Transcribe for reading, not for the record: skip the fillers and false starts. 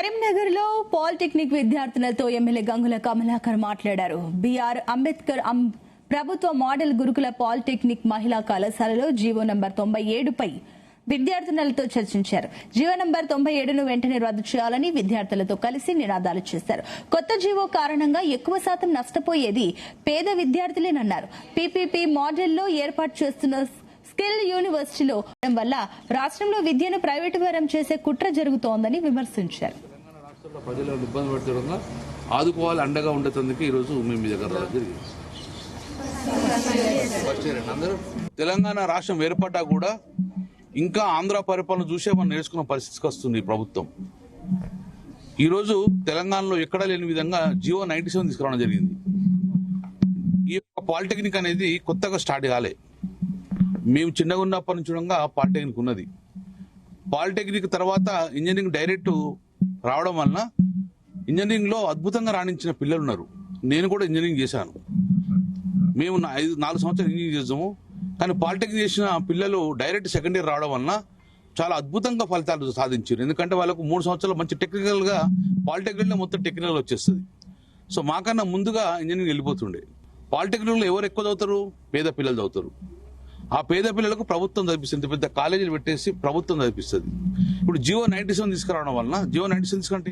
కరీంనగర్ లో పాలిటెక్నిక్ విద్యార్థులతో ఎమ్మెల్యే గంగుల కమలాకర్ మాట్లాడారు. బిఆర్ అంబేద్కర్ ప్రభుత్వ మోడల్ గురుకుల పాలిటెక్నిక్ మహిళా కళాశాలలో జీవో నంబర్ 97 పై విద్యార్థినులతో చర్చించారు. జీవో నంబర్ 97ను వెంటనే రద్దు చేయాలని విద్యార్థులతో కలిసి నినాదాలు చేశారు. కొత్త జీవో కారణంగా ఎక్కువ శాతం నష్టపోయేది పేద విద్యార్థులేనన్నారు. పీపీపీ మోడల్లో ఏర్పాటు చేస్తున్న స్కిల్ యూనివర్సిటీలో వల్ల రాష్ట్రంలో విద్యను ప్రైవేటు పరం చేసే కుట్ర జరుగుతోందని విమర్శించారు. ప్రజలు ఇబ్బంది పడుతుండగా ఆదుకోవాలి, అండగా ఉండేందుకు ఈ రోజు మేము మీ దగ్గర జరిగింది. తెలంగాణ రాష్ట్రం ఏర్పడ్డా కూడా ఇంకా ఆంధ్ర పరిపాలన చూసే మనం నేర్చుకున్న పరిస్థితికి వస్తుంది ఈ ప్రభుత్వం. ఈ రోజు తెలంగాణలో ఎక్కడా లేని విధంగా జియో 97 తీసుకురావడం జరిగింది. ఈ యొక్క పాలిటెక్నిక్ అనేది కొత్తగా స్టార్ట్ కాలే. మేము చిన్నగా ఉన్నప్పటి నుంచి చూడంగా పాలిటెక్నిక్ ఉన్నది. పాలిటెక్నిక్ తర్వాత ఇంజనీరింగ్ డైరెక్ట్ రావడం వలన ఇంజనీరింగ్ లో అద్భుతంగా రాణించిన పిల్లలు ఉన్నారు. నేను కూడా ఇంజనీరింగ్ చేశాను. మేము 4 సంవత్సరాలు ఇంజనీరింగ్ చేసాము. కానీ పాలిటెక్నిక్ చేసిన పిల్లలు డైరెక్ట్ సెకండ్ ఇయర్ రావడం వలన చాలా అద్భుతంగా ఫలితాలు సాధించారు. ఎందుకంటే వాళ్ళకు 3 సంవత్సరాలు మంచి టెక్నికల్ గా పాలిటెక్నిక్ లో మొత్తం టెక్నికల్ వచ్చేస్తుంది. సో మాకన్నా ముందుగా ఇంజనీరింగ్ వెళ్ళిపోతుండే. పాలిటెక్నిక్ లో ఎవరు ఎక్కువ చదువుతారు? పేద పిల్లలు చదువుతారు. ఆ పేద పిల్లలకు ప్రభుత్వం చదివిస్తుంది. పెద్ద కాలేజీలు పెట్టేసి ప్రభుత్వం చదివిస్తుంది. ఇప్పుడు జియో 97 తీసుకురావడం వలన జియో 97 తీసుకుంటే